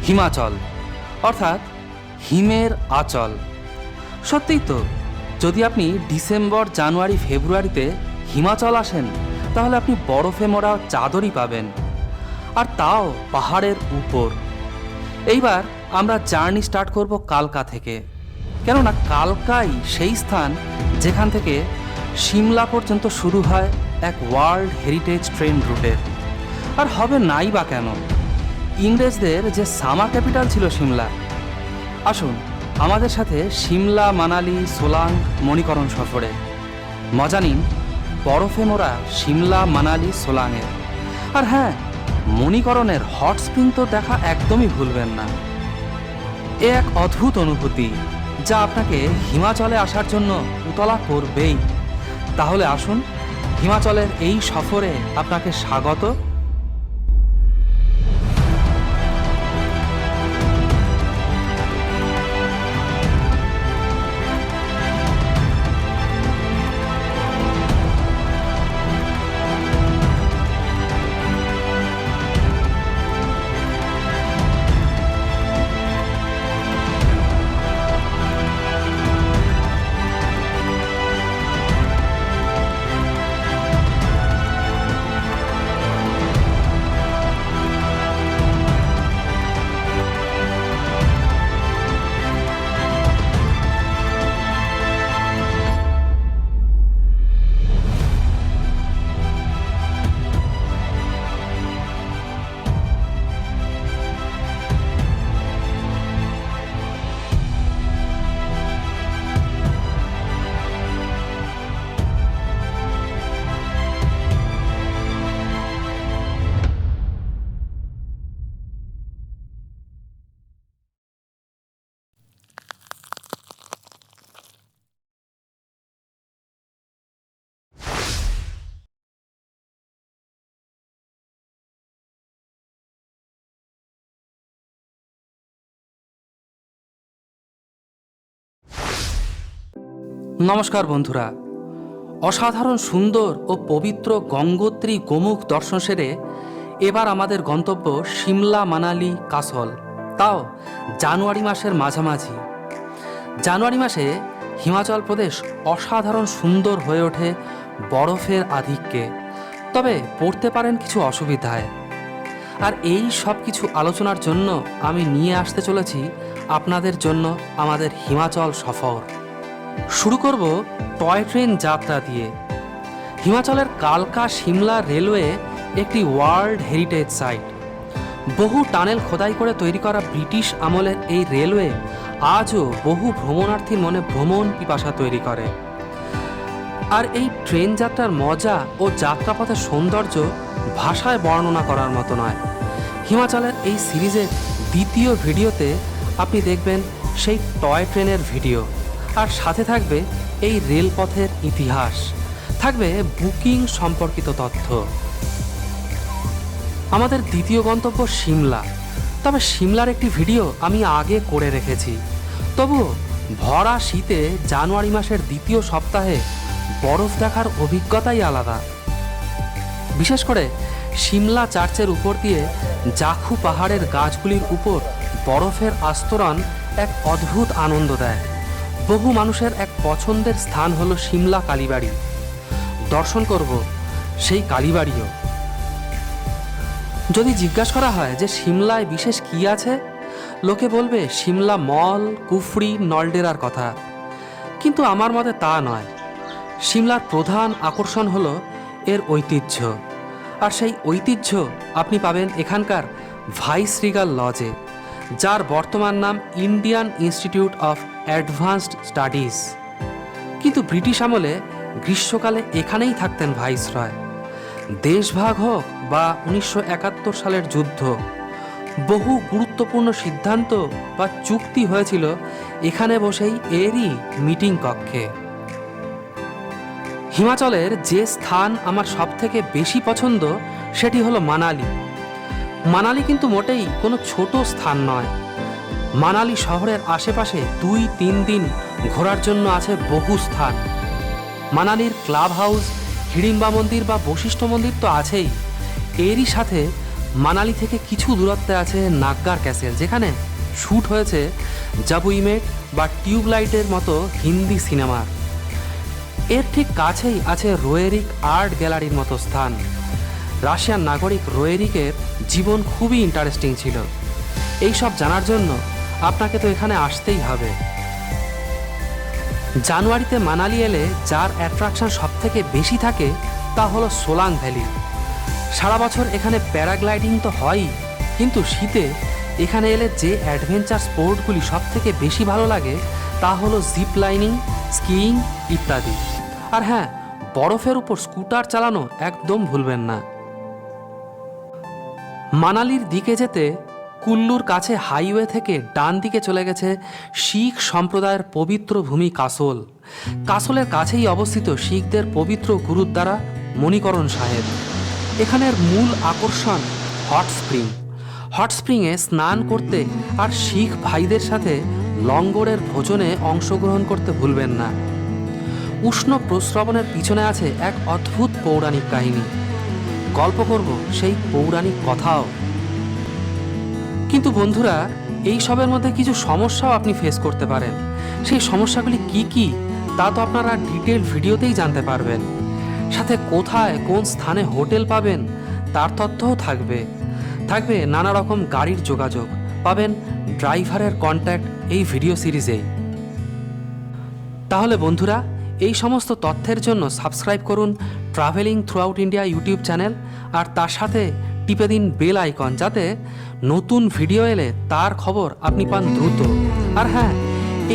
হিমাচল, অর্থাৎ হিমের আঁচল। সত্যিই তো, যদি আপনি ডিসেম্বর, জানুয়ারি, ফেব্রুয়ারিতে হিমাচল আসেন তাহলে আপনি বরফে মোড়া চাদরই পাবেন, আর তাও পাহাড়ের উপর। এইবার আমরা জার্নি স্টার্ট করব কালকা থেকে, কেননা কালকাই সেই স্থান যেখান থেকে সিমলা পর্যন্ত শুরু হয় এক ওয়ার্ল্ড হেরিটেজ ট্রেন রুটের। আর হবে নাই বা কেন, ইংরেজদের যে সামার ক্যাপিটাল ছিল সিমলা। আসুন আমাদের সাথে সিমলা, মানালি, সোলাং, মণিকরণ সফরে মজা নিন বরফে মোড়া সিমলা, মানালি, সোলাংয়ের। আর হ্যাঁ, মণিকরণের হট স্প্রিং তো দেখা একদমই ভুলবেন না। এ এক অদ্ভুত অনুভূতি যা আপনাকে হিমাচলে আসার জন্য উতলা করবেই। তাহলে আসুন হিমাচলের এই সফরে আপনাকে স্বাগত। নমস্কার বন্ধুরা, অসাধারণ সুন্দর ও পবিত্র গঙ্গোত্রী গোমুখ দর্শন সেরে এবার আমাদের গন্তব্য সিমলা, মানালি, কাসল, তাও জানুয়ারি মাসের মাঝামাঝি। জানুয়ারি মাসে হিমাচল প্রদেশ অসাধারণ সুন্দর হয়ে ওঠে বরফের আধিক্যে, তবে পড়তে পারেন কিছু অসুবিধায়। আর এই সব কিছু আলোচনার জন্য আমি নিয়ে আসতে চলেছি আপনাদের জন্য আমাদের হিমাচল সফর। শুরু করব টয় ট্রেন যাত্রা দিয়ে। হিমাচলের কালকা সিমলা রেলওয়ে একটি ওয়ার্ল্ড হেরিটেজ সাইট। বহু টানেল খোদাই করে তৈরি করা ব্রিটিশ আমলের এই রেলওয়ে আজও বহু ভ্রমণার্থীর মনে ভ্রমণ পিপাসা তৈরি করে। আর এই ট্রেন যাত্রার মজা ও যাত্রাপথের সৌন্দর্য ভাষায় বর্ণনা করার মতো নয়। হিমাচলের এই সিরিজের দ্বিতীয় ভিডিওতে আপনি দেখবেন সেই টয় ট্রেনের ভিডিও, আর সাথে থাকবে এই রেলপথের ইতিহাস, থাকবে বুকিং সম্পর্কিত তথ্য। আমাদের দ্বিতীয় গন্তব্য সিমলা। তবে সিমলার একটি ভিডিও আমি আগে করে রেখেছি, তবুও ভরা শীতে জানুয়ারি মাসের দ্বিতীয় সপ্তাহে বরফ দেখার অভিজ্ঞতাই আলাদা। বিশেষ করে সিমলা চার্চের উপর দিয়ে জাখু পাহাড়ের গাছগুলির উপর বরফের আস্তরণ এক অদ্ভুত আনন্দ দেয়। বহু মানুষের এক পছন্দের স্থান হলো সিমলা কালীবাড়ি। দর্শন করব সেই কালীবাড়িও। যদি জিজ্ঞাসা করা হয় যে সিমলায় বিশেষ কী আছে, লোকে বলবে সিমলা মল, কুফরি, নলডেরার কথা, কিন্তু আমার মতে তা নয়। সিমলার প্রধান আকর্ষণ হলো এর ঐতিহ্য, আর সেই ঐতিহ্য আপনি পাবেন এখানকার ভাইসরিগাল লজে, যার বর্তমান নাম Indian institute of advanced studies. কিন্তু ব্রিটিশ আমলে গ্রীষ্মকালে এখানেই থাকতেন ভাইসরয়। দেশভাগ হোক বা 1971 সালের যুদ্ধ, বহু গুরুত্বপূর্ণ সিদ্ধান্ত বা চুক্তি হয়েছিল এখানে বসেই এরই মিটিং কক্ষে। হিমাচলের যে স্থান আমার সবথেকে বেশি পছন্দ সেটি হলো মানালি। মানালি কিন্তু মোটেই কোনো ছোট স্থান নয়। মানালি শহরের আশেপাশে 2-3 দিন ঘোরার জন্য আছে বহু স্থান। মানালির ক্লাব হাউস, হিড়িম্বা মন্দির বা বশিষ্ঠ মন্দির তো আছেই, এরই সাথে মানালি থেকে কিছু দূরত্বে আছে নাগ্গার ক্যাসেল, যেখানে শ্যুট হয়েছে জাবুইমেট বা টিউবলাইটের মতো হিন্দি সিনেমার। এর ঠিক কাছেই আছে রোয়েরিক আর্ট গ্যালারির মতো স্থান। রাশিয়ান নাগরিক রোয়েরিকের জীবন খুবই ইন্টারেস্টিং ছিল। এই সব জানার জন্য আপনাকে তো এখানে আসতেই হবে। জানুয়ারিতে মানালি এলে যার অ্যাট্রাকশন সব থেকে বেশি থাকে তা হলো সোলাং ভ্যালি। সারা বছর এখানে প্যারাগ্লাইডিং তো হয়ই, কিন্তু শীতে এখানে এলে যে অ্যাডভেঞ্চার স্পোর্টগুলি সব থেকে বেশি ভালো লাগে তা হলো জিপ লাইনিং, স্কিইং ইত্যাদি। আর হ্যাঁ, বরফের উপর স্কুটার চালানো একদম ভুলবেন না। মানালির দিকে যেতে কুল্লুর কাছে হাইওয়ে থেকে ডান দিকে চলে গেছে শিখ সম্প্রদায়ের পবিত্র ভূমি কাসোল। কাসোলের কাছেই অবস্থিত শিখদের পবিত্র গুরুদ্বারা মণিকরণ সাহেব। এখানের মূল আকর্ষণ হট স্প্রিং। হট স্প্রিংয়ে স্নান করতে আর শিখ ভাইদের সাথে লঙ্গরের ভোজনে অংশগ্রহণ করতে ভুলবেন না। উষ্ণ প্রস্রবণের পিছনে আছে এক অদ্ভুত পৌরাণিক কাহিনী। গল্প করব সেই পৌরাণিক কথাও। কিন্তু বন্ধুরা, এই সবের মধ্যে কিছু সমস্যাও আপনি ফেস করতে পারেন। সেই সমস্যাগুলি কি কি তা তো আপনারা ডিটেল ভিডিওতেই জানতে পারবেন। সাথে কোথায় কোন স্থানে হোটেল পাবেন তার তথ্যও থাকবে। থাকবে নানা রকম গাড়ির যোগাযোগ, পাবেন ড্রাইভারের কন্ট্যাক্ট এই ভিডিও সিরিজেই। তাহলে বন্ধুরা, এই সমস্ত তথ্যের জন্য সাবস্ক্রাইব করুন traveling throughout India YouTube channel, আর তার সাথে টিপে দিন বেল আইকন, যাতে নতুন ভিডিও এলে তার খবর আপনি পান দ্রুত। আর হ্যাঁ,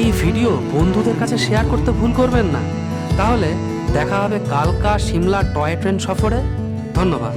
এই ভিডিও বন্ধুদের কাছে শেয়ার করতে ভুল করবেন না। তাহলে দেখা হবে কালকা সিমলা টয় ট্রেন সফরে। ধন্যবাদ।